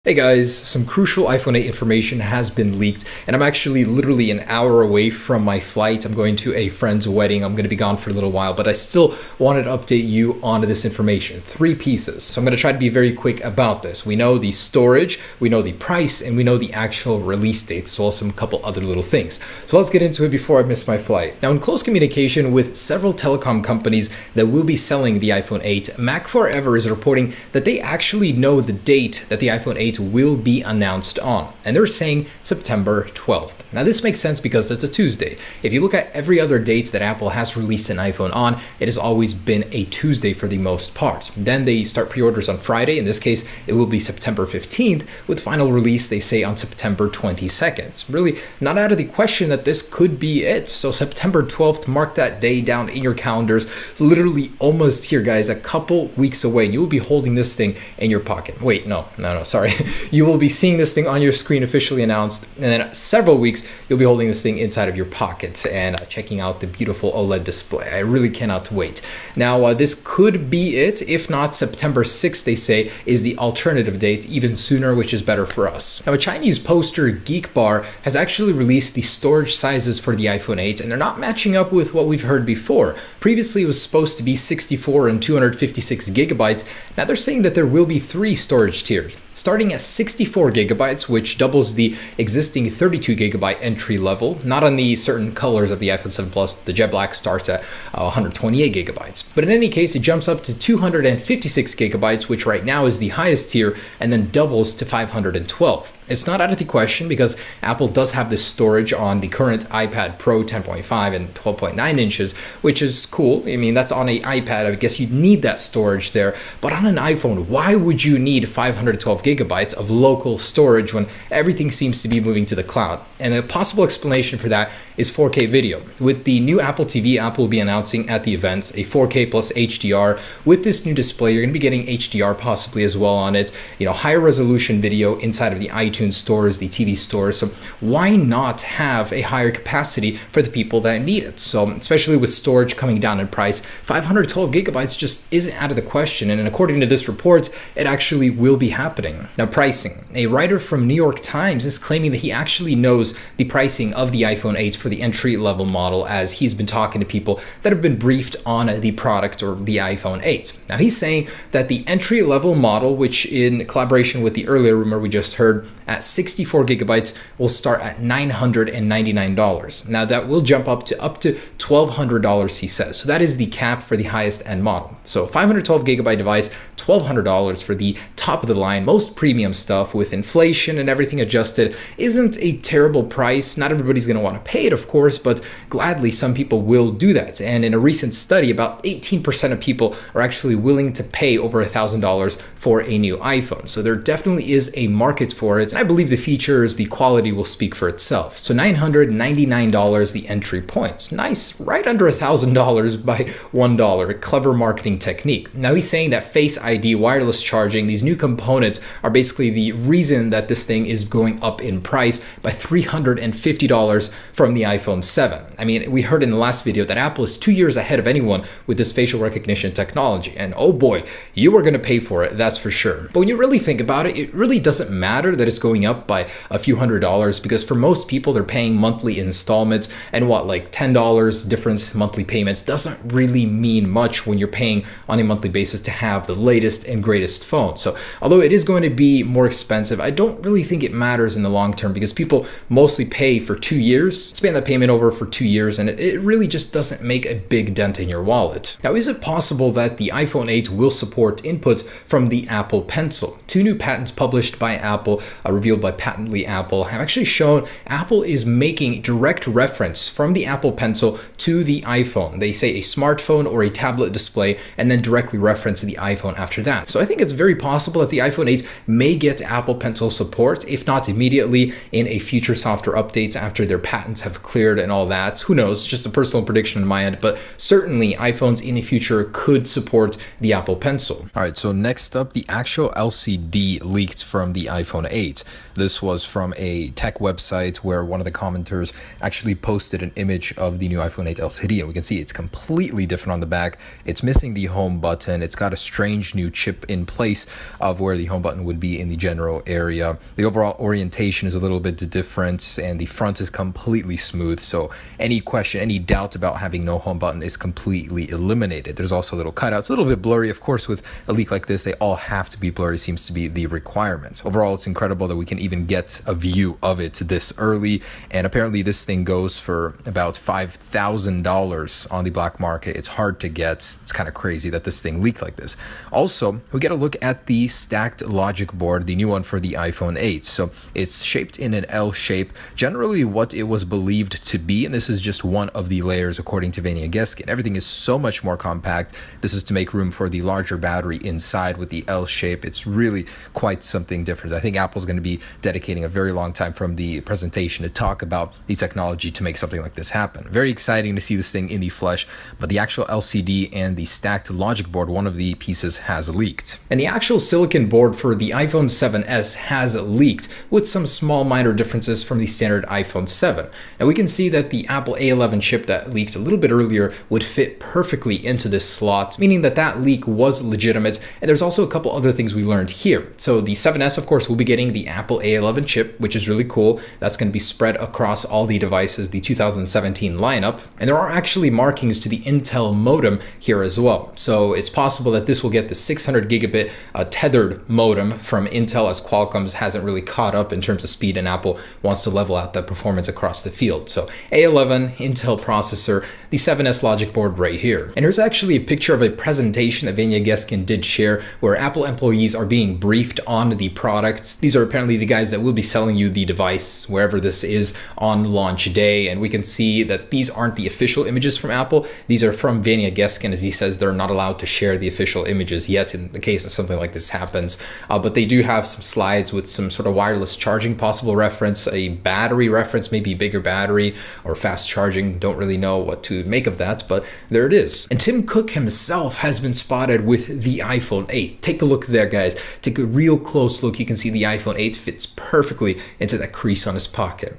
Hey guys, some crucial iPhone 8 information has been leaked, and I'm actually literally an hour away from my flight. I'm going to a friend's wedding. I'm going to be gone for a little while, but I still wanted to update you on this information. 3 pieces. So I'm going to try to be very quick about this. We know the storage, we know the price, and we know the actual release date, as well as some couple other little things. So let's get into it before I miss my flight. Now, in close communication with several telecom companies that will be selling the iPhone 8, Mac Forever is reporting that they actually know the date that the iPhone 8 will be announced on, and they're saying September 12th. Now this makes sense because it's a Tuesday. If you look at every other date that Apple has released an iPhone on, it has always been a Tuesday for the most part. Then they start pre-orders on Friday. In this case, it will be September 15th, with final release they say on September 22nd. It's really not out of the question that this could be it. So September 12th, mark that day down in your calendars. Literally almost here, guys, a couple weeks away. You will be holding this thing in your pocket. Wait, no, sorry. You will be seeing this thing on your screen officially announced, and then several weeks you'll be holding this thing inside of your pocket and checking out the beautiful OLED display. I really cannot wait. Now this could be it. If not, September 6th, they say, is the alternative date, even sooner, which is better for us. Now a Chinese poster, Geek Bar, has actually released the storage sizes for the iPhone 8, and they're not matching up with what we've heard before. Previously it was supposed to be 64 and 256 gigabytes. Now they're saying that there will be 3 storage tiers, starting at 64 gigabytes, which doubles the existing 32 gigabyte entry level. Not on the certain colors of the iPhone 7 Plus, the jet black starts at 128 gigabytes. But in any case, it jumps up to 256 gigabytes, which right now is the highest tier, and then doubles to 512. It's not out of the question because Apple does have this storage on the current iPad Pro 10.5 and 12.9 inches, which is cool. I mean, that's on an iPad. I guess you'd need that storage there. But on an iPhone, why would you need 512 gigabytes of local storage when everything seems to be moving to the cloud? And a possible explanation for that is 4K video. With the new Apple TV, Apple will be announcing at the events a 4K plus HDR. With this new display, you're going to be getting HDR possibly as well on it. You know, higher resolution video inside of the iTunes stores, the TV stores. So why not have a higher capacity for the people that need it? So especially with storage coming down in price, 512 gigabytes just isn't out of the question. And according to this report, it actually will be happening. Now, pricing. A writer from New York Times is claiming that he actually knows the pricing of the iPhone 8 for the entry-level model, as he's been talking to people that have been briefed on the product or the iPhone 8. Now, he's saying that the entry-level model, which in collaboration with the earlier rumor we just heard, at 64 gigabytes will start at $999. Now that will jump up to $1,200, he says. So that is the cap for the highest end model. So 512 gigabyte device, $1,200 for the top of the line. Most premium stuff with inflation and everything adjusted isn't a terrible price. Not everybody's going to want to pay it, of course, but gladly some people will do that. And in a recent study, about 18% of people are actually willing to pay over $1,000 for a new iPhone. So there definitely is a market for it. And I believe the features, the quality will speak for itself. So $999, the entry point. Nice, right under $1,000 by $1. A clever marketing technique. Now he's saying that Face ID, wireless charging, these new components are basically the reason that this thing is going up in price by $350 from the iPhone 7. I mean, we heard in the last video that Apple is 2 years ahead of anyone with this facial recognition technology. And oh boy, you are going to pay for it, that's for sure. But when you really think about it, it really doesn't matter that it's going up by a few $100s, because for most people they're paying monthly installments, and what, like $10 difference monthly payments doesn't really mean much when you're paying on a monthly basis to have the latest and greatest phone. So although it is going to be more expensive, I don't really think it matters in the long term, because people mostly pay for 2 years, span that payment over for 2 years, and it really just doesn't make a big dent in your wallet. Now, is it possible that the iPhone 8 will support input from the Apple Pencil? 2 new patents published by Apple, revealed by Patently Apple, have actually shown Apple is making direct reference from the Apple Pencil to the iPhone. They say a smartphone or a tablet display, and then directly reference the iPhone after that. So I think it's very possible that the iPhone 8 may get Apple Pencil support, if not immediately, in a future software update after their patents have cleared and all that. Who knows? Just a personal prediction on my end, but certainly iPhones in the future could support the Apple Pencil. All right, so next up, the actual LCD LCD leaked from the iPhone 8. This was from a tech website where one of the commenters actually posted an image of the new iPhone 8 LCD, and we can see it's completely different on the back. It's missing the home button. It's got a strange new chip in place of where the home button would be in the general area. The overall orientation is a little bit different, and the front is completely smooth. So any question, any doubt about having no home button is completely eliminated. There's also little cutouts, a little bit blurry. Of course, with a leak like this, they all have to be blurry, seems to be the requirement. Overall, it's incredible that we can even get a view of it this early. And apparently this thing goes for about $5,000 on the black market. It's hard to get. It's kind of crazy that this thing leaked like this. Also, we get a look at the stacked logic board, the new one for the iPhone 8. So it's shaped in an L shape, generally what it was believed to be, and this is just one of the layers according to Vania Geskin. Everything is so much more compact. This is to make room for the larger battery inside with the L shape. It's really quite something different. I think Apple's going to be dedicating a very long time from the presentation to talk about the technology to make something like this happen. Very exciting to see this thing in the flesh, but the actual LCD and the stacked logic board, one of the pieces has leaked. And the actual silicon board for the iPhone 7s has leaked with some small minor differences from the standard iPhone 7. And we can see that the Apple A11 chip that leaked a little bit earlier would fit perfectly into this slot, meaning that that leak was legitimate. And there's also a couple other things we learned here. So the 7s, of course, will be getting the Apple A11 chip, which is really cool. That's going to be spread across all the devices, the 2017 lineup. And there are actually markings to the Intel modem here as well. So it's possible that this will get the 600 gigabit tethered modem from Intel, as Qualcomm's hasn't really caught up in terms of speed, and Apple wants to level out that performance across the field. So A11 Intel processor, the 7s logic board right here. And here's actually a picture of a presentation that Vania Geskin did share where Apple employees are being briefed on the products. These are apparently the guys that will be selling you the device wherever this is on launch day, and we can see that these aren't the official images from Apple. These are from Vania Geskin, as he says they're not allowed to share the official images yet in the case that something like this happens, but they do have some slides with some sort of wireless charging possible reference, a battery reference, maybe bigger battery or fast charging. Don't really know what to make of that, but there it is. And Tim Cook himself has been spotted with the iPhone 8. Take a look there, guys. Take a real close look. You can see the iPhone 8 fits perfectly into that crease on his pocket.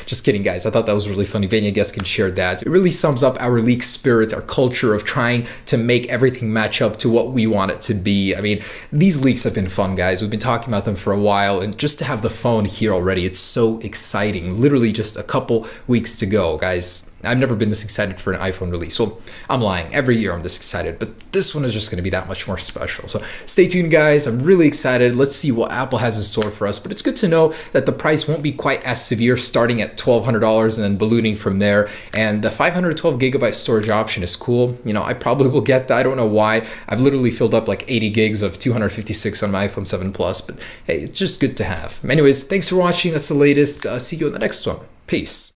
Just kidding, guys. I thought that was really funny. Vania Geskin shared that. It really sums up our leak spirit, our culture of trying to make everything match up to what we want it to be. I mean, these leaks have been fun, guys. We've been talking about them for a while, and just to have the phone here already, it's so exciting. Literally just a couple weeks to go, guys. I've never been this excited for an iPhone release. Well, I'm lying. Every year I'm this excited, but this one is just going to be that much more special. So stay tuned, guys. I'm really excited. Let's see what Apple has in store for us. But it's good to know that the price won't be quite as severe, starting at $1,200 and then ballooning from there. And the 512 gigabyte storage option is cool. You know, I probably will get that. I don't know why. I've literally filled up like 80 gigs of 256 on my iPhone 7 Plus, but hey, it's just good to have. Anyways, thanks for watching. That's the latest. See you in the next one. Peace.